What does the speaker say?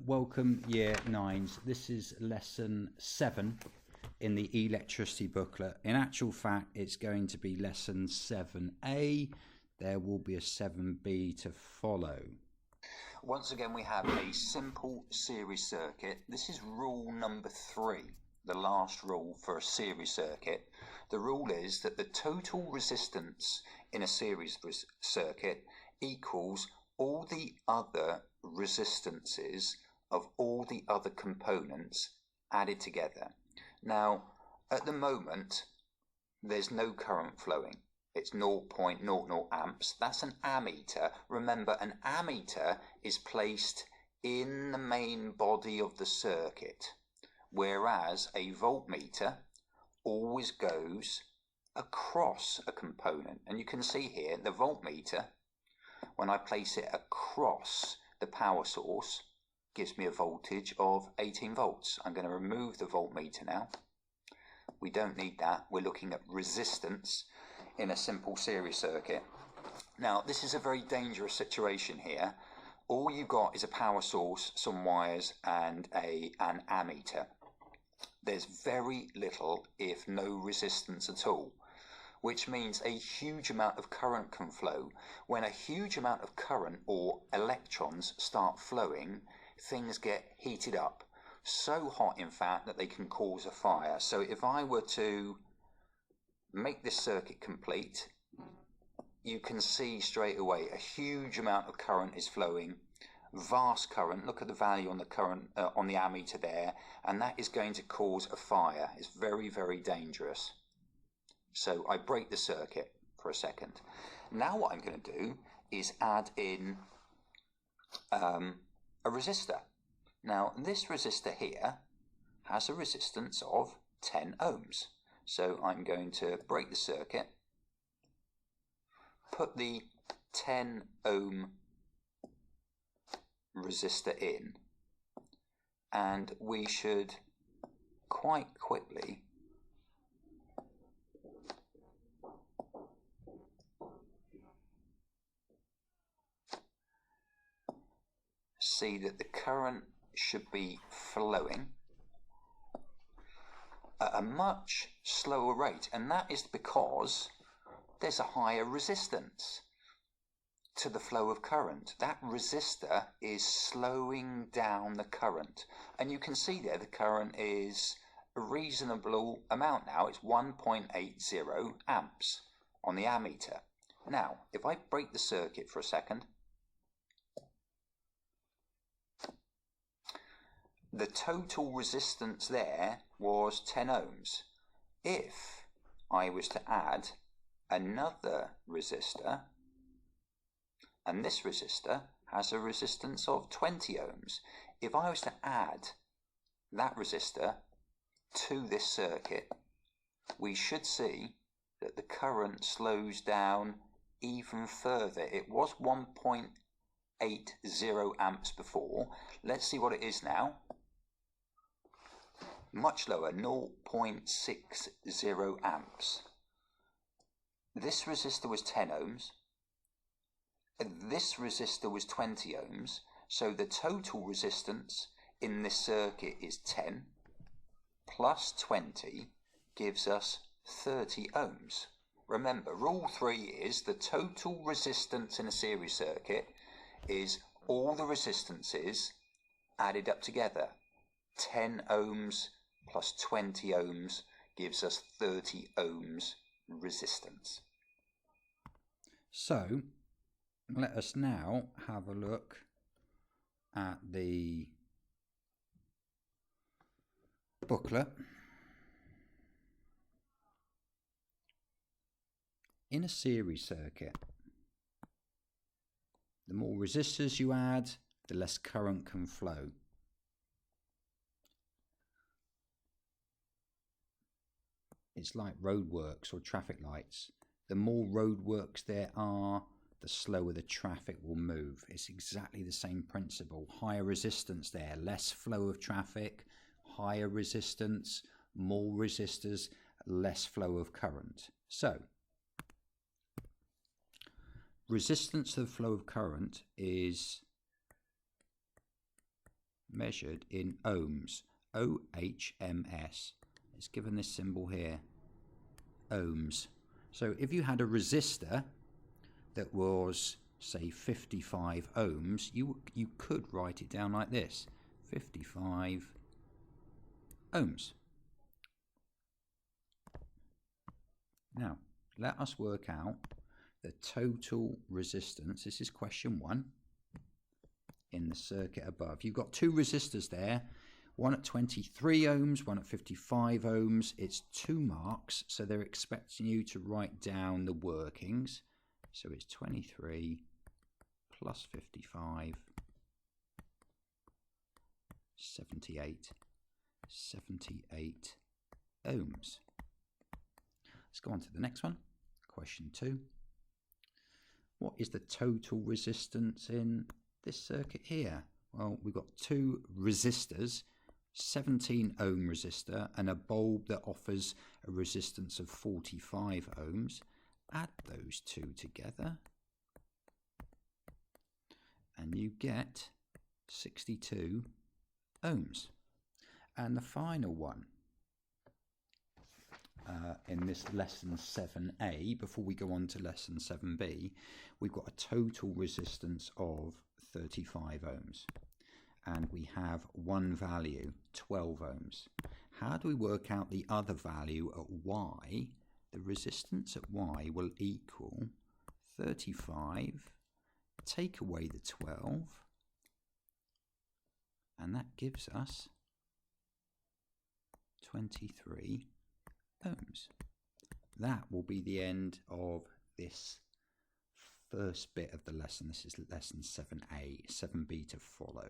Welcome Year 9s. This is lesson 7 in the electricity booklet. In actual fact, it's going to be lesson 7A. There will be a 7B to follow. Once again, we have a simple series circuit. This is rule number 3, the last rule for a series circuit. The rule is that the total resistance in a series circuit equals all the other resistances of all the other components added together. Now, at the moment, there's no current flowing. It's 0.00 amps. That's an ammeter. Remember, an ammeter is placed in the main body of the circuit, whereas a voltmeter always goes across a component. And you can see here, the voltmeter, when I place it across the power source, gives me a voltage of 18 volts. I'm going to remove the voltmeter now. We don't need that. We're looking at resistance in a simple series circuit. Now, this is a very dangerous situation here. All you've got is a power source, some wires, and an ammeter. There's very little, if no resistance at all, which means a huge amount of current can flow. When a huge amount of current or electrons start flowing, things get heated up. So hot, in fact, that they can cause a fire. So if I were to make this circuit complete, you can see straight away a huge amount of current is flowing, vast current. Look at the value on the current on the ammeter there, and that is going to cause a fire. It's very, very dangerous. So I break the circuit for a second. Now what I'm going to do is add in a resistor. Now this resistor here has a resistance of 10 ohms. So I'm going to break the circuit, put the 10 ohm resistor in, and we should quite quickly see that the current should be flowing at a much slower rate, and that is because there's a higher resistance to the flow of current. That resistor is slowing down the current, and you can see there the current is a reasonable amount now. It's 1.80 amps on the ammeter. Now, if I break the circuit for a second, the total resistance there was 10 ohms. If I was to add another resistor, and this resistor has a resistance of 20 ohms, if I was to add that resistor to this circuit, we should see that the current slows down even further. It was 1.80 amps before. Let's see what it is now. Much lower, 0.60 amps. This resistor was 10 ohms. This resistor was 20 ohms. So the total resistance in this circuit is 10 plus 20 gives us 30 ohms. Remember, rule 3 is the total resistance in a series circuit is all the resistances added up together. 10 ohms plus 20 ohms gives us 30 ohms resistance. So let us now have a look at the booklet. In a series circuit, the more resistors you add, the less current can flow. It's like roadworks or traffic lights. The more roadworks there are, the slower the traffic will move. It's exactly the same principle. Higher resistance there, less flow of traffic. Higher resistance, more resistors, less flow of current. So, resistance to the flow of current is measured in ohms, OHMS. It's given this symbol here, ohms. So if you had a resistor that was, say, 55 ohms, you could write it down like this, 55 ohms. Now, let us work out the total resistance. This is question 1 in the circuit above. You've got two resistors there, one at 23 ohms, one at 55 ohms. It's 2 marks, so they're expecting you to write down the workings. So it's 23 plus 55, 78 ohms. Let's go on to the next one. Question 2. What is the total resistance in this circuit here? Well, we've got 2 resistors, 17 ohm resistor and a bulb that offers a resistance of 45 ohms. Add those 2 together and you get 62 ohms. And the final one in this lesson 7a, before we go on to lesson 7b, we've got a total resistance of 35 ohms and we have one value, 12 ohms. How do we work out the other value at y? The resistance at y will equal 35, take away the 12, and that gives us 23 ohms. That will be the end of this first bit of the lesson. This is lesson 7a, 7b to follow.